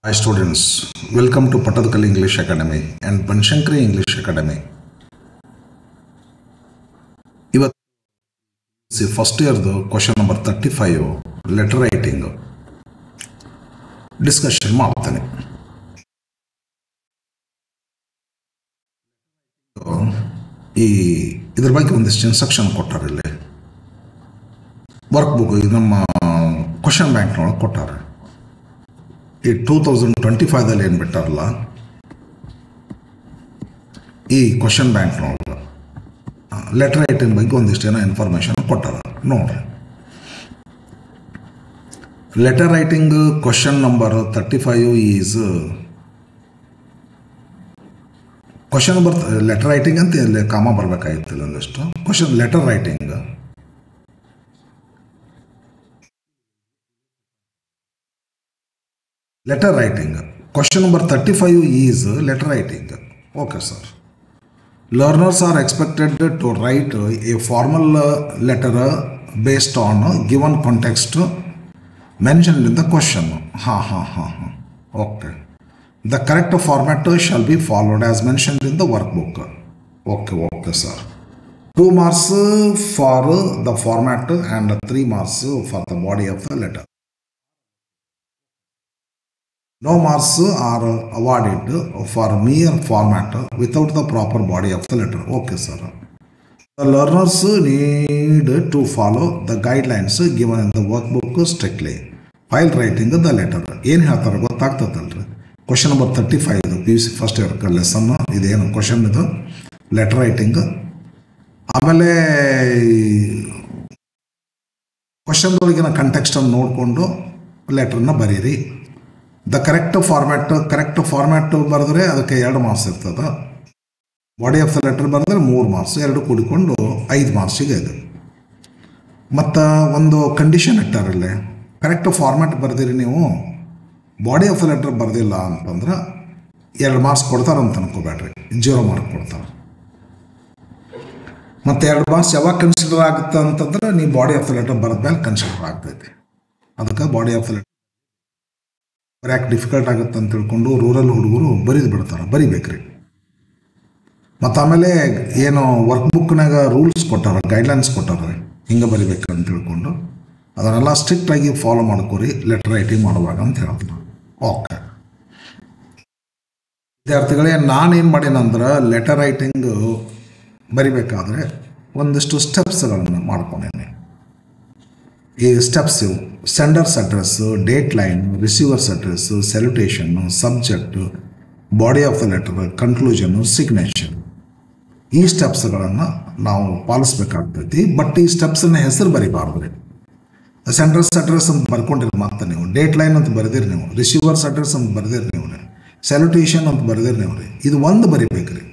Hi students, welcome to Patadakal English Academy and Banshankari English Academy. ಇವತ್ತು first ಇಯರ್ದು question number 35 letter writing discussion ಮಾಡ್ತಾನೆ. ಇದ್ರ ಬಗ್ಗೆ ಒಂದಿಷ್ಟು ಇನ್ಸ್ಟ್ರಕ್ಷನ್ ಕೊಟ್ಟಾರೆ. ಇಲ್ಲಿ ವರ್ಕ್ ಬುಕ್ ಇದು ನಮ್ಮ ಕ್ವಶನ್ ಬ್ಯಾಂಕ್ನೊಳಗೆ ಕೊಟ್ಟಾರೆ. ಈ 2025ದಲ್ಲಿ ಏನು ಬಿಟ್ಟಾರಲ್ಲ, ಈ ಕ್ವಶನ್ ಬ್ಯಾಂಕ್ನೊಳಗೆ ಲೆಟರ್ ರೈಟಿಂಗ್ ಬಗ್ಗೆ ಒಂದಿಷ್ಟು ಏನೋ ಇನ್ಫಾರ್ಮೇಷನ್ ಕೊಟ್ಟಾರ ನೋಡ್ರಿ. Letter writing question number 35 is question number letter writing ಅಂತ ಇಲ್ಲಿ ಕಾಮ ಬರಬೇಕಾಗಿತ್ತಿಲ್ಲ ಒಂದಿಷ್ಟು question letter writing letter writing. Question number 35 is letter writing. Okay, sir. Learners are expected to write a formal letter based on given context mentioned in the question. Okay. The correct format shall be followed as mentioned in the workbook. Okay, sir. 2 marks for the format and 3 marks for the body of the letter. No marks are awarded for mere format without the proper body of the letter. Okay, sir. The learners need to follow the guidelines given in the workbook strictly while writing the letter. ಏನು ಹೇಳ್ತಾರೆ ಗೊತ್ತಾಗ್ತದಲ್ರಿ. Question number 35 ಇದು PUC first year lesson. ಇದೇನು question ಇದು letter writing. ಆಮೇಲೆ ಕ್ವಶನ್ದೊಳಗಿನ ಕಂಟೆಕ್ಸ್ಟನ್ನು ನೋಡಿಕೊಂಡು ಲೆಟರ್ನ ಬರೀರಿ. The correct format ಬರೆದ್ರೆ ಅದಕ್ಕೆ 2 ಮಾರ್ಕ್ಸ್ ಇರ್ತದೆ. ಬಾಡಿ ಆಫ್ ದ ಲೆಟರ್ ಬರೆದ್ರೆ 3 ಮಾರ್ಕ್ಸ್, 2 ಕೂಡಿಕೊಂಡು 5 ಮಾರ್ಕ್ಸಿಗೆ ಇದೆ. ಮತ್ತು ಒಂದು ಕಂಡೀಷನ್ ಇಟ್ಟಾರಲ್ಲಿ, ಕರೆಕ್ಟ್ ಫಾರ್ಮ್ಯಾಟ್ ಬರೆದಿರಿ ನೀವು, ಬಾಡಿ ಆಫ್ ದ ಲೆಟರ್ ಬರೆದಿಲ್ಲ ಅಂತಂದ್ರೆ 2 ಮಾರ್ಕ್ಸ್ ಕೊಡ್ತಾರಂತ ಅನ್ಕೋಬೇಡ್ರಿ, 0 ಮಾರ್ಕ್ ಕೊಡ್ತಾರೆ. ಮತ್ತು 2 ಮಾರ್ಕ್ಸ್ ಯಾವಾಗ ಕನ್ಸಿಡರ್ ಆಗುತ್ತೆ ಅಂತಂದ್ರೆ ನೀವು ಬಾಡಿ ಆಫ್ ದ ಲೆಟರ್ ಬರೆದ ಮೇಲೆ ಕನ್ಸಿಡರ್ ಆಗ್ತೈತಿ. ಅದಕ್ಕೆ ಬಾಡಿ ಆಫ್ ದ ಲೆಟರ್ ಯಾಕೆ ಡಿಫಿಕಲ್ಟ್ ಆಗುತ್ತೆ ಅಂತ ತಿಳ್ಕೊಂಡು ರೂರಲ್ ಹುಡುಗರು ಬರೀದು ಬರಿಬೇಕ್ರಿ. ಮತ್ತು ಆಮೇಲೆ ಏನು ವರ್ಕ್ ಬುಕ್ನಾಗ ರೂಲ್ಸ್ ಕೊಟ್ಟಾರ, ಗೈಡ್ಲೈನ್ಸ್ ಕೊಟ್ಟಾರ, ಹಿಂಗೆ ಬರಿಬೇಕಂತ ತಿಳ್ಕೊಂಡು ಅದನ್ನೆಲ್ಲ ಸ್ಟ್ರಿಕ್ಟಾಗಿ ಫಾಲೋ ಮಾಡ್ಕೋರಿ ಲೆಟರ್ ರೈಟಿಂಗ್ ಮಾಡುವಾಗ ಅಂತ ಹೇಳ್ತೀನಿ. ಓಕೆ ವಿದ್ಯಾರ್ಥಿಗಳೇ, ನಾನೇನು ಮಾಡೀನಂದ್ರೆ ಲೆಟರ್ ರೈಟಿಂಗ್ ಬರಿಬೇಕಾದ್ರೆ ಒಂದಿಷ್ಟು ಸ್ಟೆಪ್ಸ್ಗಳನ್ನು ಮಾಡ್ಕೊಂಡೇನೆ. ಈ ಸ್ಟೆಪ್ಸ್ ಇವು: sender's address, date line, receiver's address, salutation, subject, body of the letter, conclusion, signature. ಈ ಸ್ಟೆಪ್ಸ್ಗಳನ್ನು ನಾವು ಪಾಲಿಸ್ಬೇಕಾಗ್ತೈತಿ. ಬಟ್ ಈ ಸ್ಟೆಪ್ಸನ್ನ ಹೆಸರು ಬರಿಬಾರ್ದು ರೀ. ಸೆಂಡರ್ಸ್ ಅಡ್ರೆಸ್ ಅಂತ ಬರ್ಕೊಂಡಿರಿ, ಮತ್ತೆ ನೀವು ಡೇಟ್ ಲೈನ್ ಅಂತ ಬರೆದಿರಿ, ನೀವು ರಿಸೀವರ್ಸ್ ಅಡ್ರೆಸ್ ಅಂತ ಬರೆದಿರಿ, ನೀವು ಸೆಲ್ಯುಟೇಷನ್ ಅಂತ ಬರೆದಿರಿ, ನೀವು ರೀ ಇದು ಒಂದು ಬರಿಬೇಕು ರೀ.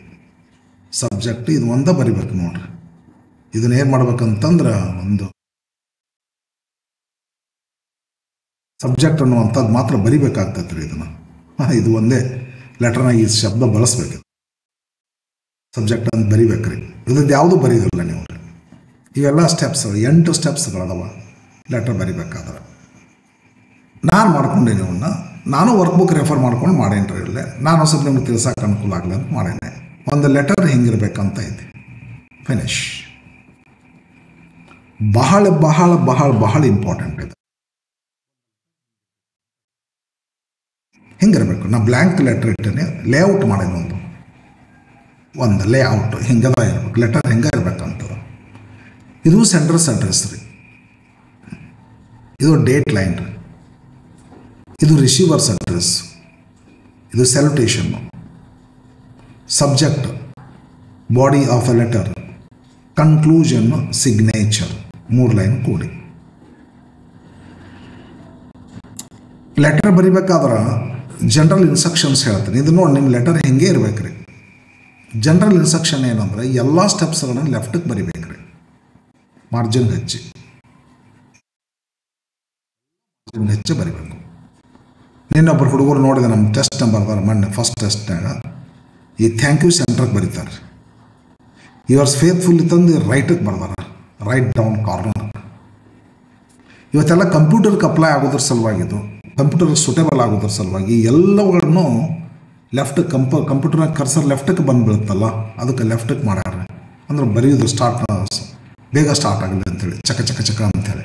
ಸಬ್ಜೆಕ್ಟ್ ಇದು ಒಂದೇ ಬರಿಬೇಕು ನೋಡ್ರಿ. ಇದನ್ನೇನು ಮಾಡ್ಬೇಕಂತಂದ್ರೆ ಒಂದು ಸಬ್ಜೆಕ್ಟ್ ಅನ್ನುವಂಥದ್ದು ಮಾತ್ರ ಬರಿಬೇಕಾಗ್ತೈತೆ ರೀ. ಇದು ಒಂದೇ ಲೆಟರ್ನಾಗ ಈ ಶಬ್ದ ಬಳಸ್ಬೇಕು. ಸಬ್ಜೆಕ್ಟ್ ಅಂತ ಬರಿಬೇಕ್ರಿ. ಇದ್ರದ್ದು ಯಾವುದು ಬರೀದಿಲ್ಲ ನೀವು. ಇವೆಲ್ಲ ಸ್ಟೆಪ್ಸ್ 8 ಸ್ಟೆಪ್ಸ್ಗಳದವ ಲೆಟರ್ ಬರಿಬೇಕಾದ್ರೆ. ನಾನು ಮಾಡ್ಕೊಂಡೇನೆ ಇವನ್ನ, ನಾನು ವರ್ಕ್ ಬುಕ್ ರೆಫರ್ ಮಾಡ್ಕೊಂಡು ಮಾಡೇನ್ರಿ. ಇರಲಿ, ನಾನು ಸ್ವಲ್ಪ ನಿಮ್ಗೆ ತಿಳ್ಸೋಕೆ ಅನುಕೂಲ ಆಗಲಿ ಅಂತ ಮಾಡೇನೆ. ಒಂದು ಲೆಟರ್ ಹಿಂಗಿರ್ಬೇಕಂತ ಐತಿ. ಫಿನಿಶ್. ಬಹಳ ಬಹಳ ಬಹಳ ಬಹಳ ಇಂಪಾರ್ಟೆಂಟ್ ಇದೆ. ಹಿಂಗಿರ್ಬೇಕು. ನಾ ಬ್ಲ್ಯಾಂಕ್ ಲೆಟರ್ ಇಟ್ಟೇನೆ, ಲೇಔಟ್ ಮಾಡೇನೆ. ಒಂದು ಲೇಔಟ್ ಹಿಂಗದ ಇರ್ಬೇಕು. ಲೆಟರ್ ಹಿಂಗೆ ಇರ್ಬೇಕಂತದ. ಇದು ಸೆಂಡರ್ಸ್ ಅಡ್ರೆಸ್ ರೀ, ಇದು ಡೇಟ್ ಲೈನ್ ರೀ, ಇದು ರಿಸೀವರ್ಸ್ ಅಡ್ರೆಸ್, ಇದು salutation, subject, body of a letter, conclusion, signature. 3 line ಕೂಡಿ ಲೆಟರ್ ಬರಿಬೇಕಾದ್ರೆ ಜನರಲ್ ಇನ್ಸ್ಟ್ರಕ್ಷನ್ಸ್ ಹೇಳ್ತೀನಿ. ಇದು ನೋಡಿ, ನಿಮ್ಮ ಲೆಟರ್ ಹೆಂಗೆ ಇರ್ಬೇಕು ರೀ. ಜನರಲ್ ಇನ್ಸ್ಟ್ರಕ್ಷನ್ ಏನಂದ್ರೆ ಎಲ್ಲ ಸ್ಟೆಪ್ಸ್ಗಳನ್ನು ಲೆಫ್ಟಿಗೆ ಬರಿಬೇಕು ರೀ, ಮಾರ್ಜಿನ್ ಹೆಚ್ಚಿ ಬರಿಬೇಕು. ನಿನ್ನೊಬ್ಬರು ಹುಡುಗರು ನೋಡಿದೆ, ನಮ್ಮ ಟೆಸ್ಟ್ ಬರ್ತಾರೆ ಮೊನ್ನೆ ಫಸ್ಟ್ ಟೆಸ್ಟ್ನಾಗ ಈ ಥ್ಯಾಂಕ್ ಯು ಸೆಂಟ್ರಿಗೆ ಬರೀತಾರೆ. ಯುವರ್ಸ್ ಫೇತ್ಫುಲ್ ತಂದು ರೈಟಿಗೆ ಬರ್ತಾರೆ, ರೈಟ್ ಡೌನ್ ಕಾರ್ನರ್. ಇವತ್ತೆಲ್ಲ ಕಂಪ್ಯೂಟರ್ಗೆ ಅಪ್ಲೈ ಆಗೋದ್ರ ಸಲುವಾಗಿದ್ದು ಕಂಪ್ಯೂಟರ್ ಸೂಟೇಬಲ್ ಆಗೋದ್ರ ಸಲುವಾಗಿ ಎಲ್ಲವುಗಳನ್ನು ಕಂಪ್ಯೂಟರ್ನ ಕರ್ಸರ್ ಲೆಫ್ಟಕ್ಕೆ ಬಂದುಬಿಡುತ್ತಲ್ಲ, ಅದಕ್ಕೆ ಲೆಫ್ಟಕ್ಕೆ ಮಾಡ್ಯಾರ. ಅಂದ್ರೆ ಬರೆಯೋದು ಬೇಗ ಸ್ಟಾರ್ಟ್ ಆಗಲಿ ಅಂತೇಳಿ, ಚಕ ಚಕ ಚಕ ಅಂಥೇಳಿ.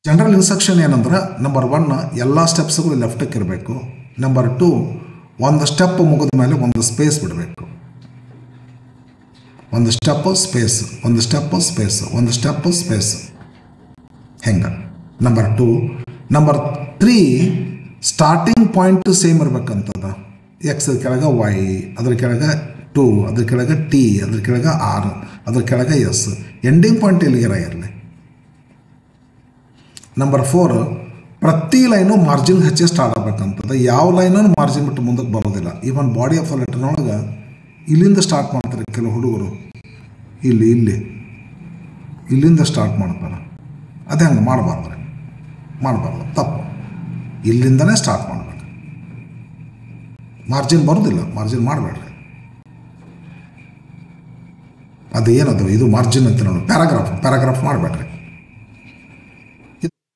ಜನರಲ್ ಇನ್ಸ್ಟ್ರಕ್ಷನ್ ಏನಂದ್ರೆ, ನಂಬರ್ 1 ಎಲ್ಲ ಸ್ಟೆಪ್ಸ್ಗಳು ಲೆಫ್ಟಕ್ಕೆ ಇರಬೇಕು. ನಂಬರ್ 2 ಒಂದು ಸ್ಟೆಪ್ ಮುಗಿದ ಮೇಲೆ ಒಂದು ಸ್ಪೇಸ್ ಬಿಡಬೇಕು. ಒಂದು ಸ್ಟೆಪ್ ಸ್ಪೇಸ್, ಒಂದು ಸ್ಟೆಪ್ ಸ್ಪೇಸ್, ಒಂದು ಸ್ಟೆಪ್ ಸ್ಪೇಸ್, ಹೆಂಗೆ. Number 2. Number 3 starting point same ಇರ್ಬೇಕಂತದ. ಎಕ್ಸ್ ಕೆಳಗೆ ವೈ, ಅದ್ರ ಕೆಳಗೆ 2, ಅದ್ರ ಕೆಳಗೆ ಟಿ, ಅದ್ರ ಕೆಳಗೆ ಆರ್, ಅದ್ರ ಕೆಳಗೆ ಎಸ್. ಎಂಡಿಂಗ್ ಪಾಯಿಂಟ್ ಎಲ್ಲಿಗೆರ ಇರಲಿ. ನಂಬರ್ 4 ಪ್ರತಿ ಲೈನು ಮಾರ್ಜಿನ್ ಹಚ್ಚಿ ಸ್ಟಾರ್ಟ್ ಆಗಬೇಕಂತದ. ಯಾವ ಲೈನೂ ಮಾರ್ಜಿನ್ ಬಿಟ್ಟು ಮುಂದಕ್ಕೆ ಬರೋದಿಲ್ಲ. ಈವನ್ ಬಾಡಿ ಆಫ್ ದ ಲೆಟರ್ನೊಳಗೆ ಇಲ್ಲಿಂದ ಸ್ಟಾರ್ಟ್ ಮಾಡ್ತಾರೆ ಕೆಲವು ಹುಡುಗರು, ಇಲ್ಲಿಂದ ಸ್ಟಾರ್ಟ್ ಮಾಡ್ತಾರೆ. ಅದೇ ಹಂಗೆ ಮಾಡಬಾರ್ದು, ತಪ್ಪು. ಇಲ್ಲಿಂದನೇ ಸ್ಟಾರ್ಟ್ ಮಾಡಬೇಕು. ಮಾರ್ಜಿನ್ ಬರೋದಿಲ್ಲ, ಮಾರ್ಜಿನ್ ಮಾಡಬೇಡ್ರಿ. ಅದು ಏನದು, ಇದು ಮಾರ್ಜಿನ್ ಅಂತ ನೋಡಿ, ಪ್ಯಾರಾಗ್ರಾಫ್ ಮಾಡಬೇಡ್ರಿ.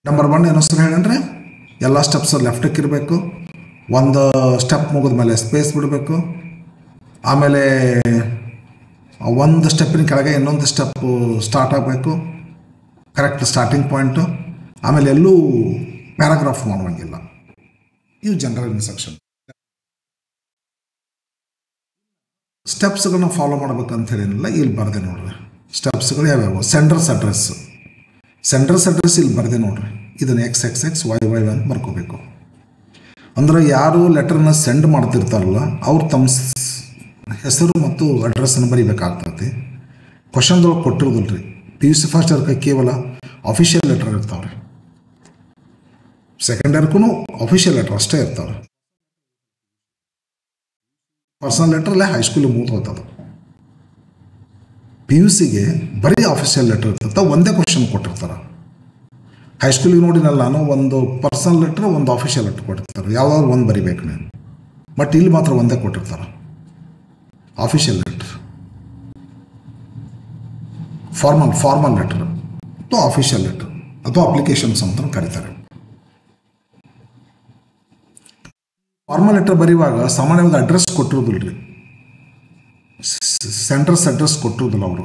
ನಂಬರ್ 1 ಏನೋ ಸರ್ ಹೇಳೇನ್ರಿ, ಎಲ್ಲ ಸ್ಟೆಪ್ಸ್ ಲೆಫ್ಟಕ್ಕೆ ಇರಬೇಕು. ಒಂದು ಸ್ಟೆಪ್ ಮುಗಿದ ಮೇಲೆ ಸ್ಪೇಸ್ ಬಿಡಬೇಕು. ಆಮೇಲೆ ಒಂದು ಸ್ಟೆಪ್ಪಿನ ಕೆಳಗೆ ಇನ್ನೊಂದು ಸ್ಟೆಪ್ ಸ್ಟಾರ್ಟ್ ಆಗಬೇಕು, ಕರೆಕ್ಟ್ ಸ್ಟಾರ್ಟಿಂಗ್ ಪಾಯಿಂಟು. ಆಮೇಲೆ ಎಲ್ಲೂ ಪ್ಯಾರಾಗ್ರಾಫ್ ಮಾಡುವಂಗಿಲ್ಲ. ಇವು ಜನರಲ್ ಇನ್ಸ್ಟ್ರಕ್ಷನ್. ಸ್ಟೆಪ್ಸ್ಗಳನ್ನ ಫಾಲೋ ಮಾಡ್ಬೇಕಂತ ಹೇಳಿಲ್ಲ, ಇಲ್ಲಿ ಬರದೆ ನೋಡ್ರಿ. ಸ್ಟೆಪ್ಸ್ಗಳು ಯಾವ್ಯಾವ? ಸೆಂಡರ್ಸ್ ಅಡ್ರೆಸ್ ಇಲ್ಲಿ ಬರದೆ ನೋಡ್ರಿ. ಇದನ್ನು XXX YY ಅಂತ ಬರ್ಕೋಬೇಕು. ಅಂದ್ರೆ ಯಾರು ಲೆಟರ್ನ ಸೆಂಡ್ ಮಾಡ್ತಿರ್ತಾರಲ್ಲ, ಅವ್ರು ತಮ್ಮ ಹೆಸರು ಮತ್ತು ಅಡ್ರೆಸ್ಸನ್ನು ಬರಿಬೇಕಾಗ್ತೈತಿ. ಕ್ವಶನ್ದೊಳಗೆ ಕೊಟ್ಟಿರೋದಿಲ್ಲ ರೀ. PUC ಫಸ್ಟ್ ಇಯರ್ಗೆ ಕೇವಲ ಅಫಿಷಿಯಲ್ ಲೆಟರ್ ಇರ್ತಾವ್ರಿ. ಸೆಕೆಂಡ್ ಇಯರ್ಗೂ ಅಫಿಷಿಯಲ್ ಲೆಟರ್ ಅಷ್ಟೇ ಇರ್ತಾವೆ. ಪರ್ಸನಲ್ ಲೆಟ್ರಲ್ಲೇ ಹೈಸ್ಕೂಲಿಗೆ ಮೂತ್ ಹೋಗ್ತದೆ. PUCಗೆ ಬರೀ ಆಫೀಷಿಯಲ್ ಲೆಟರ್ ಇರ್ತದೆ, ಒಂದೇ ಕ್ವಶನ್ ಕೊಟ್ಟಿರ್ತಾರೆ. ಹೈಸ್ಕೂಲಿಗೆ ನೋಡಿನಲ್ಲ ನಾನು, ಒಂದು ಪರ್ಸನಲ್ ಲೆಟ್ರ್, ಒಂದು ಆಫೀಷಿಯಲ್ ಲೆಟ್ರ್ ಕೊಟ್ಟಿರ್ತಾರೆ. ಯಾವ್ದಾದ್ರು ಒಂದು ಬರಿಬೇಕು ನೀನು. ಬಟ್ ಇಲ್ಲಿ ಮಾತ್ರ ಒಂದೇ ಕೊಟ್ಟಿರ್ತಾರೆ, ಆಫೀಷಿಯಲ್ ಲೆಟ್ರ್. ಫಾರ್ಮಲ್ ಲೆಟ್ರ್ ಅಥವಾ ಆಫೀಷಿಯಲ್ ಲೆಟ್ರ್ ಅಥವಾ ಅಪ್ಲಿಕೇಶನ್ಸ್ ಅಂತ ಕರೀತಾರೆ. ಫಾರ್ಮಲ್ ಲೆಟರ್ ಬರೆಯುವಾಗ ಸಾಮಾನ್ಯವಾಗಿ ಅಡ್ರೆಸ್ ಕೊಟ್ಟಿರೋದಿಲ್ಲ ರೀ, ಸೆಂಟರ್ಸ್ ಅಡ್ರೆಸ್ ಕೊಟ್ಟಿರೋದಿಲ್ಲ ಅವರು.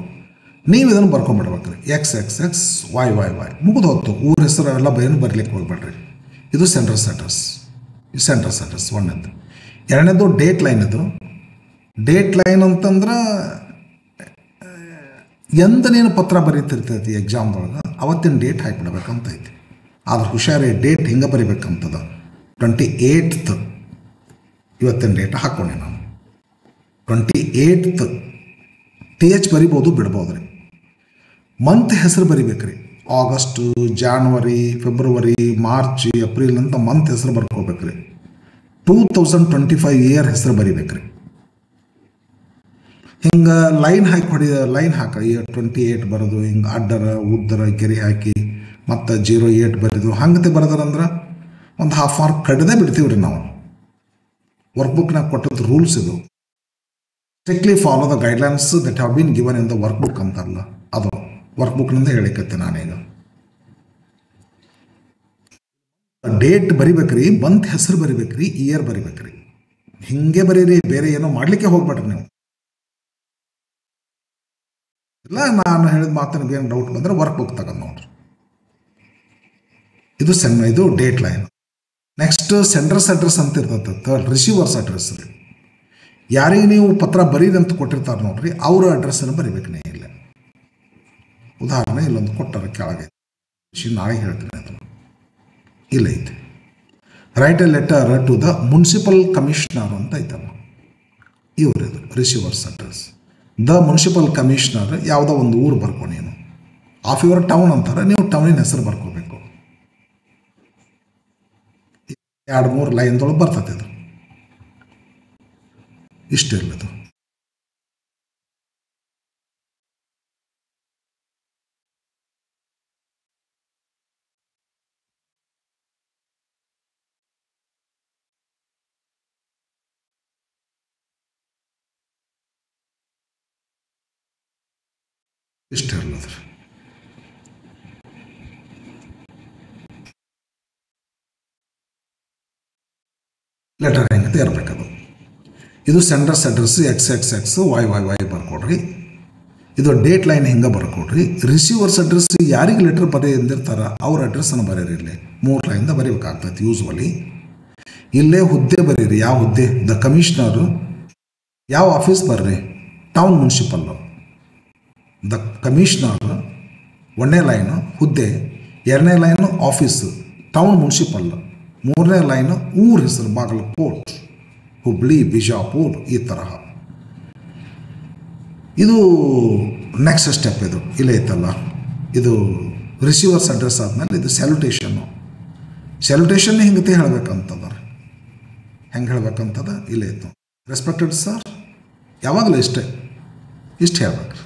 ನೀವು ಇದನ್ನು ಬರ್ಕೊಂಡ್ಬಿಡ್ಬೇಕ್ರಿ. XXX YYY ಮುಗಿದು ಹೊತ್ತು. ಊರ ಹೆಸರು ಎಲ್ಲ ಏನು ಬರಲಿಕ್ಕೆ ಹೋಗ್ಬೇಡ್ರಿ. ಇದು ಸೆಂಟರ್ಸ್ ಅಡ್ರೆಸ್ ಒಂದನೇದು. ಎರಡನೇದು ಡೇಟ್ ಲೈನ್. ಇದು ಡೇಟ್ ಲೈನ್ ಅಂತಂದ್ರೆ ಎಂತ ನೀನು ಪತ್ರ ಬರೀತಿರ್ತೈತಿ ಎಕ್ಸಾಮ್ದೊಳಗೆ, ಅವತ್ತಿನ ಡೇಟ್ ಹಾಕಿಬಿಡ್ಬೇಕಂತ ಐತಿ. ಆದ್ರೆ ಹುಷಾರಿ, ಡೇಟ್ ಹಿಂಗೆ ಬರಿಬೇಕಂತದ. 28th ಇವತ್ತಿನ ಡೇಟ್ ಹಾಕ್ಕೊಂಡೆ ನಾನು. 28th TH ಬರಿಬೋದು, ಬಿಡ್ಬೋದು ರೀ. ಮಂತ್ ಹೆಸರು ಬರಿಬೇಕ್ರಿ. August, January, February, March, April ಅಂತ ಮಂತ್ ಹೆಸರು ಬರ್ಕೋಬೇಕ್ರಿ. 2025 ಇಯರ್ ಹೆಸರು ಬರಿಬೇಕ್ರಿ. ಹಿಂಗೆ ಲೈನ್ ಹಾಕ 28 ಬರೋದು, ಹಿಂಗೆ ಅಡ್ಡರ ಉದ್ದರ ಗೆರೆ ಹಾಕಿ ಮತ್ತು 08 ಬರೋದು. ಹಂಗತೆ ಬರೋದಂದ್ರೆ ಒಂದು ½ ಮಾರ್ಕ್ ಕಡ್ದೇ ಬಿಡ್ತೀವಿ ರೀ ನಾವು. ವರ್ಕ್ಬುಕ್ನಾಗ ಕೊಟ್ಟದ್ದು ರೂಲ್ಸ್ ಇದು. Strictly follow the guidelines that have been given in the workbook ಅಂತಾರಲ್ಲ, ಅದು ವರ್ಕ್ಬುಕ್ನಿಂದ ಹೇಳಿಕತ್ತೆ ನಾನೀಗ. ಡೇಟ್ ಬರಿಬೇಕ್ರಿ, ಮಂತ್ ಹೆಸರು ಬರಿಬೇಕ್ರಿ, ಇಯರ್ ಬರಿಬೇಕ್ರಿ. ಹಿಂಗೆ ಬರೀರಿ, ಬೇರೆ ಏನೋ ಮಾಡಲಿಕ್ಕೆ ಹೋಗ್ಬೇಡ್ರಿ ನೀವು. ಇಲ್ಲ, ನಾನು ಹೇಳಿದ ಮಾತನಿಗೆ ಏನು ಡೌಟ್ ಬಂದರೆ ವರ್ಕ್ಬುಕ್ ತಗೊಂಡು ನೋಡ್ರಿ. ಇದು date line. Next sender's address ಅಂತ ಇರ್ತದೆ. ಥರ್ಡ್ ರಿಸೀವರ್ಸ್ ಅಡ್ರೆಸ್ ರೀ. ಯಾರಿಗೆ ನೀವು ಪತ್ರ ಬರೀರಿ ಅಂತ ಕೊಟ್ಟಿರ್ತಾರೆ ನೋಡ್ರಿ, ಅವರ ಅಡ್ರೆಸ್ಸನ್ನು ಬರಿಬೇಕು. ನೀವು ಇಲ್ಲ, ಉದಾಹರಣೆ ಇಲ್ಲೊಂದು ಕೊಟ್ಟಾರೆ ಕೆಳಗೆ, ನಾಳೆ ಹೇಳ್ತೀನಿ ಅದನ್ನು. ಇಲ್ಲ ಐತೆ, write a letter to the municipal commissioner ಅಂತ ಐತಲ್ಲ, ಇವ್ರದು receiver's address. The municipal commissioner ಯಾವುದೋ ಒಂದು ಊರು ಬರ್ಕೊ ನೀನು. ಆಫ್ ಯುವರ್ ಟೌನ್ ಅಂತಾರೆ, ನೀವು ಟೌನಿನ ಹೆಸರು ಬರ್ಕೋಬೇಕು. 2-3 ಲೈನ್ದೊಳಗೆ ಬರ್ತದೆ ಇದು. ಇಷ್ಟಿರ್ಲದು. ಇಷ್ಟಿರ್ಲದ್ರಿ. ಲೆಟರ್ ಹೆಂಗತೆ ಇರಬೇಕದು. ಇದು ಸೆಂಡರ್ಸ್ ಅಡ್ರೆಸ್ XXX YYY ಬರ್ಕೊಡ್ರಿ. ಇದು ಡೇಟ್ ಲೈನ್ ಹಿಂಗೆ ಬರ್ಕೊಡ್ರಿ. ರಿಸೀವರ್ಸ್ ಅಡ್ರೆಸ್ ಯಾರಿಗೆ ಲೆಟರ್ ಬರೆದಿರ್ತಾರ ಅವ್ರ ಅಡ್ರೆಸ್ಸನ್ನು ಬರೀರಿ. ಇಲ್ಲಿ 3 ಲೈನ್ದ ಬರೀಬೇಕಾಗ್ತೈತಿ ಯೂಸ್ವಲಿ. ಇಲ್ಲೇ ಹುದ್ದೆ ಬರೀರಿ. ಯಾವ ಹುದ್ದೆ? The commissioner. ಯಾವ ಆಫೀಸ್ ಬರ್ರಿ? ಟೌನ್ ಮುನ್ಸಿಪಲ್ಲು. ದ ಕಮಿಷನರ್ 1ನೇ ಲೈನು ಹುದ್ದೆ, 2ನೇ ಲೈನು ಆಫೀಸು ಟೌನ್ ಮುನ್ಸಿಪಲ್, 3ನೇ ಲೈನು ಊರ ಹೆಸರು ಬಾಗಲಕೋಟ್, ಹುಬ್ಳಿ, ಬಿಜಾಪುರ್, ಈ ತರಹ. ಇದು ನೆಕ್ಸ್ಟ್ ಸ್ಟೆಪ್. ಇದು ಇಲ್ಲೇ ಇತ್ತಲ್ಲ, ಇದು ರಿಸೀವರ್ಸ್ ಅಡ್ರೆಸ್ ಆದಮೇಲೆ ಇದು ಸ್ಯಾಲ್ಯುಟೇಷನ್ನು. ಸ್ಯಾಲ್ಯುಟೇಷನ್ ಹಿಂಗತೆ ಹೇಳ್ಬೇಕಂತದ. ಹೆಂಗೆ ಹೇಳ್ಬೇಕಂತದ ಇಲ್ಲೇ ಇತ್ತು. ರೆಸ್ಪೆಕ್ಟೆಡ್ ಸರ್, ಯಾವಾಗಲೂ ಇಷ್ಟೇ, ಇಷ್ಟು ಹೇಳ್ಬೇಕು.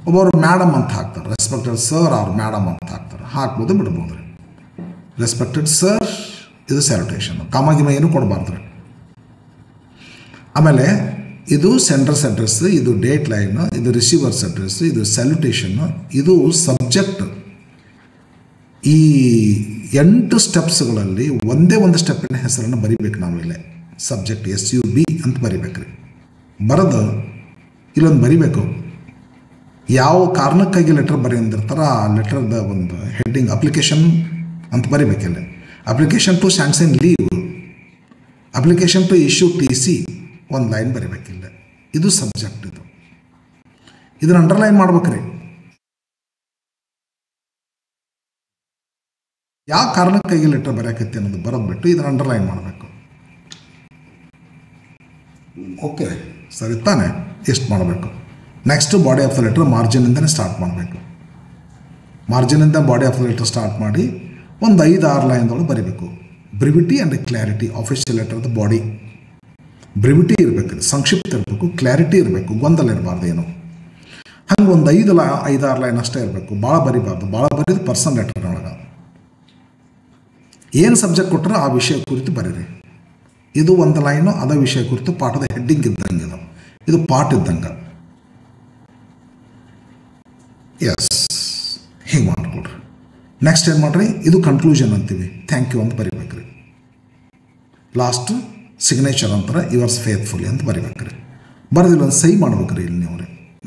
ಒಬ್ಬರು ಮೇಡಮ್ ಅಂತ ಹಾಕ್ತಾರೆ, ರೆಸ್ಪೆಕ್ಟೆಡ್ ಸರ್ ಅವ್ರು ಮೇಡಮ್ ಅಂತ ಹಾಕ್ತಾರೆ. ಹಾಕ್ಬೋದು ಬಿಡ್ಬೋದು ರೀ. ರೆಸ್ಪೆಕ್ಟೆಡ್ ಸರ್ ಇದು ಸ್ಯಾಲ್ಯುಟೇಷನ್. ಕಾಮಾಗಿಮ ಏನು ಕೊಡಬಾರ್ದು ರೀ. ಆಮೇಲೆ ಇದು ಸೆಂಡರ್ಸ್ ಅಡ್ರೆಸ್, ಇದು ಡೇಟ್ ಲೈನು, ಇದು ರಿಸೀವರ್ಸ್ ಅಡ್ರೆಸ್, ಇದು ಸ್ಯಾಲ್ಯುಟೇಷನ್ನು, ಇದು ಸಬ್ಜೆಕ್ಟ್. ಈ 8 ಸ್ಟೆಪ್ಸ್ಗಳಲ್ಲಿ ಒಂದೇ ಒಂದು ಸ್ಟೆಪ್ಪಿನ ಹೆಸರನ್ನು ಬರಿಬೇಕು ನಾವು. ಇಲ್ಲೇ ಸಬ್ಜೆಕ್ಟ್ SUB ಅಂತ ಬರಿಬೇಕು ರೀ. ಬರೆದು ಇಲ್ಲೊಂದು ಬರಿಬೇಕು. ಯಾವ ಕಾರಣಕ್ಕಾಗಿ ಲೆಟರ್ ಬರೆಯಂದಿರ್ತಾರ ಆ ಲೆಟರ್ದ ಒಂದು ಹೆಡ್ಡಿಂಗ್ ಅಪ್ಲಿಕೇಶನ್ ಅಂತ ಬರಿಬೇಕಿಲ್ಲ. Application to sanction leave, application to issue TC ಒಂದು ಲೈನ್ ಬರಿಬೇಕಿಲ್ಲ. ಇದು ಸಬ್ಜೆಕ್ಟ್. ಇದನ್ನು ಅಂಡರ್ಲೈನ್ ಮಾಡ್ಬೇಕ್ರಿ. ಯಾವ ಕಾರಣಕ್ಕಾಗಿ ಲೆಟರ್ ಬರೆಯಕತ್ತಿ ಅನ್ನೋದು ಬರೋದ್ಬಿಟ್ಟು ಇದನ್ನು ಅಂಡರ್ಲೈನ್ ಮಾಡಬೇಕು. ಓಕೆ ಸರಿ ತಾನೆ? ಎಷ್ಟು ಮಾಡಬೇಕು? Next body of the letter ಮಾರ್ಜಿನಿಂದನೇ ಸ್ಟಾರ್ಟ್ ಮಾಡಬೇಕು. ಮಾರ್ಜಿನಿಂದ body of the letter start ಮಾಡಿ ಒಂದು 5-6 ಲೈನ್ದೊಳಗೆ ಬರೀಬೇಕು. Brevity and clarity. ಆಫೀಷಿಯಲ್ ಲೆಟರ್ದ ಬಾಡಿ ಬ್ರಿವಿಟಿ ಇರಬೇಕು, ಸಂಕ್ಷಿಪ್ತ ಇರಬೇಕು, ಕ್ಲಾರಿಟಿ ಇರಬೇಕು, ಗೊಂದಲ ಇರಬಾರ್ದು ಏನು. ಹಂಗೆ ಒಂದು 5-6 ಲೈನ್ ಅಷ್ಟೇ ಇರಬೇಕು. ಭಾಳ ಬರಿಬಾರ್ದು. ಭಾಳ ಬರೀದು ಪರ್ಸನಲ್ ಲೆಟರ್ನೊಳಗೆ ಏನು ಸಬ್ಜೆಕ್ಟ್ ಕೊಟ್ಟರೆ ಆ ವಿಷಯ ಕುರಿತು ಬರೀರಿ. ಇದು ಒಂದು ಲೈನು ಅದ ವಿಷಯ ಕುರಿತು ಪಾಠದ ಹೆಡ್ಡಿಂಗ್ ಇದ್ದಂಗೆ. ಇದು ಪಾಠ ಇದ್ದಂಗೆ. ಎಸ್, ಹೀಗೆ ಮಾಡಿಕೊಡ್ರಿ. ನೆಕ್ಸ್ಟ್ ಏನು ಮಾಡಿರಿ, ಇದು ಕನ್ಕ್ಲೂಷನ್ ಅಂತೀವಿ. ಥ್ಯಾಂಕ್ ಯು ಅಂತ ಬರಿಬೇಕ್ರಿ. ಲಾಸ್ಟ್ ಸಿಗ್ನೇಚರ್ ಅಂತಾರೆ, ಯುವರ್ಸ್ ಫೇತ್ಫುಲಿ ಅಂತ ಬರಿಬೇಕ್ರಿ. ಬರೆದಿಲ್ಲ ಒಂದು ಸಹಿ ಮಾಡ್ಬೇಕ್ರಿ. ಇಲ್ಲಿ ನೀವು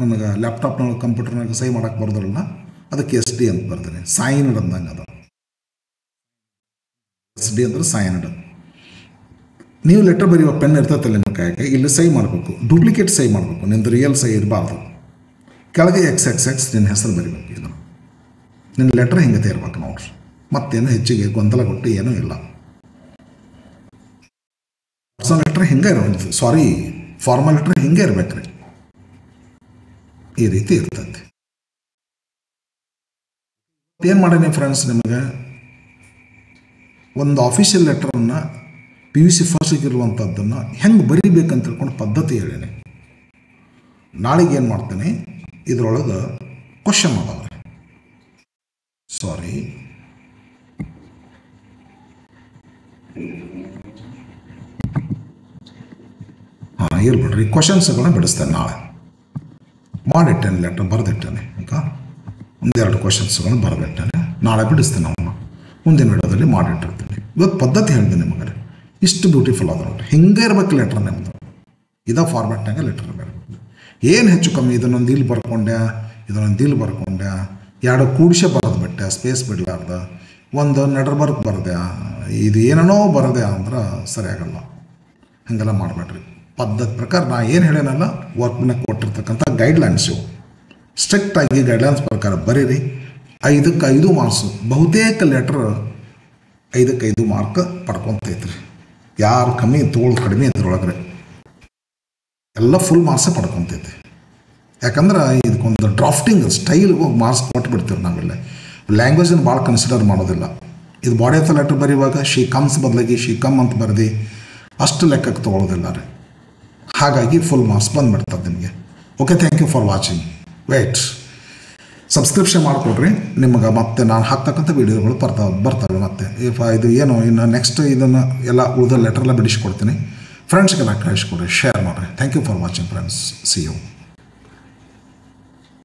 ನನಗೆ ಲ್ಯಾಪ್ಟಾಪ್ನೊಳಗೆ ಕಂಪ್ಯೂಟರ್ನಾಗ ಸಹಿ ಮಾಡೋಕ್ಕೆ ಬರೋದಿಲ್ಲ, ಅದಕ್ಕೆ SD ಅಂತ ಬರ್ತೀನಿ. ಸೈನ್ಡ್ ಅಂದಂಗೆ ಅದು. SD ಅಂದ್ರೆ ಸೈನ್ಡ್. ನೀವು ಲೆಟರ್ ಬರೆಯುವ ಪೆನ್ ಇರ್ತೈತಲ್ಲ ನಿಮ್ಮ ಕೈಯಾಗೆ, ಇಲ್ಲಿ ಸಹಿ ಮಾಡಬೇಕು. ಡೂಪ್ಲಿಕೇಟ್ ಸಹಿ ಮಾಡಬೇಕು. ನಿಂದು ರಿಯಲ್ ಸಹಿ ಇರಬಾರ್ದು. ಕೆಳಗೆ XXX ನಿನ್ನ ಹೆಸರು ಬರಿಬೇಕು. ಇದು ನಿನ್ನ ಲೆಟರ್ ಹಿಂಗತೆ ಇರ್ಬೇಕು ನೋಡ್ರಿ. ಮತ್ತೇನು ಹೆಚ್ಚಿಗೆ ಗೊಂದಲ ಕೊಟ್ಟು ಏನೂ ಇಲ್ಲ. ಪರ್ಸನಲ್ ಲೆಟರ್ ಹಿಂಗೆ ಇರೋದು, ಸಾರಿ ಫಾರ್ಮಲ್ ಲೆಟರ್ ಹಿಂಗೆ ಇರ್ಬೇಕ್ರಿ. ಈ ರೀತಿ ಇರ್ತೈತಿ. ಏನು ಮಾಡೀನಿ ಫ್ರೆಂಡ್ಸ್, ನಿಮಗೆ ಒಂದು ಆಫೀಷಿಯಲ್ ಲೆಟರನ್ನು PUC ಫಸ್ಟಿಗೆ ಇರುವಂಥದ್ದನ್ನು ಹೆಂಗೆ ಬರೀಬೇಕಂತ ತಿಳ್ಕೊಂಡು ಪದ್ಧತಿ ಹೇಳೀನಿ. ನಾಳೆಗೆ ಏನು ಮಾಡ್ತೀನಿ, ಇದರೊಳಗೆ ಕ್ವಶನ್ ಅದಾವೆ. ಸಾರಿ, ಇರ್ಬಿಡ್ರಿ. ಕ್ವಶನ್ಸ್ಗಳನ್ನ ಬಿಡಿಸ್ತೇನೆ. ನಾಳೆ ಮಾಡಿಟ್ಟೇನೆ, ಲೆಟರ್ ಬರೆದಿಟ್ಟೇನೆ. ಈಗ 1-2 ಕ್ವಶನ್ಸ್ಗಳನ್ನ ಬರೆದಿಟ್ಟೇನೆ. ನಾಳೆ ಬಿಡಿಸ್ತೇನೆ. ಅವನ್ನ ಮುಂದಿನ ವಿಡಿಯೋದಲ್ಲಿ ಮಾಡಿಟ್ಟಿರ್ತೀನಿ. ಇವತ್ತು ಪದ್ಧತಿ ಹೇಳ್ತೀನಿ ನಿಮಗೆ. ಇಷ್ಟು ಬ್ಯೂಟಿಫುಲ್ ಅದ ನೋಡ್ರಿ. ಹಿಂಗೆ ಇರ್ಬೇಕು ಲೆಟರ್ ನಿಮ್ಮದು. ಇದೇ ಫಾರ್ಮ್ಯಾಟ್ನಾಗ ಲೆಟರ್ ಇರಬೇಕು. ಏನು ಹೆಚ್ಚು ಕಮ್ಮಿ ಇದನ್ನೊಂದು ಇಲ್ಲಿ ಬರ್ಕೊಂಡೆ, ಇದನ್ನೊಂದು ಇಲ್ಲಿ ಬರ್ಕೊಂಡೆ, 2 ಕೂಡಿಸೆ ಬರೆದು ಬಿಟ್ಟೆ, ಸ್ಪೇಸ್ ಬಿಡಲಾರ್ದ, ಒಂದು ನಡರ್ಬರ್ಕ್ ಬರದೆ, ಇದು ಏನೇನೋ ಬರದೆ ಅಂದ್ರೆ ಸರಿಯಾಗಲ್ಲ. ಹಾಗೆಲ್ಲ ಮಾಡಬೇಡ್ರಿ. ಪದ್ಧತಿ ಪ್ರಕಾರ ನಾ ಏನು ಹೇಳೇನಲ್ಲ, ವರ್ಕ್ನಾಗ ಕೊಟ್ಟಿರ್ತಕ್ಕಂಥ ಗೈಡ್ಲೈನ್ಸ್ ಇವು. ಸ್ಟ್ರಿಕ್ಟಾಗಿ ಗೈಡ್ಲೈನ್ಸ್ ಪ್ರಕಾರ ಬರೀರಿ. 5ಕ್ಕೆ 5 ಮಾರ್ಕ್ಸು. ಬಹುತೇಕ ಲೆಟ್ರ್ 5ಕ್ಕೆ 5 ಮಾರ್ಕ್ ಪಡ್ಕೊತೈತ್ರಿ. ಯಾರು ಕಮ್ಮಿ ತೋಳು ಕಡಿಮೆ ಇದ್ರೊಳಗ್ರೆ ಎಲ್ಲ ಫುಲ್ ಮಾರ್ಕ್ಸೇ ಪಡ್ಕೊತೈತಿ. ಯಾಕಂದ್ರೆ ಇದಕ್ಕೊಂದು ಡ್ರಾಫ್ಟಿಂಗ್ ಸ್ಟೈಲ್ಗೆ ಹೋಗಿ ಮಾರ್ಕ್ಸ್ ಕೊಟ್ಬಿಡ್ತೀವಿ ನಾವೆಲ್ಲ. ಲ್ಯಾಂಗ್ವೇಜನ್ನು ಭಾಳ ಕನ್ಸಿಡರ್ ಮಾಡೋದಿಲ್ಲ. ಇದು ಬಾಡಿ ಆಫ್ ದ ಲೆಟರ್ ಬರೆಯುವಾಗ ಶಿ ಕಮ್ಸ್ ಬದಲಾಗಿ ಶಿ ಕಮ್ ಅಂತ ಬರೆದು ಅಷ್ಟು ಲೆಕ್ಕಕ್ಕೆ ತೊಗೊಳ್ಳೋದಿಲ್ಲ ರೀ. ಹಾಗಾಗಿ ಫುಲ್ ಮಾರ್ಕ್ಸ್ ಬಂದುಬಿಡ್ತದೆ ನಿಮಗೆ. Okay, thank you for watching. Wait, subscription ಮಾಡಿಕೊಡ್ರಿ. ನಿಮಗೆ ಮತ್ತೆ ನಾನು ಹಾಕ್ತಕ್ಕಂಥ ವೀಡಿಯೋಗಳು ಬರ್ತವೆ. ಮತ್ತು ಇದು ಏನು ಇನ್ನು ನೆಕ್ಸ್ಟ್ ಇದನ್ನು ಎಲ್ಲ ಉಳಿದ ಲೆಟರೆಲ್ಲ ಬಿಡಿಸ್ಕೊಡ್ತೀನಿ. ಫ್ರೆಂಡ್ಸ್ಗೆಲ್ಲ ಕಳಿಸ್ಕೊಡ್ರಿ, ಶೇರ್ ಮಾಡಿರಿ. Thank you for watching friends. See you.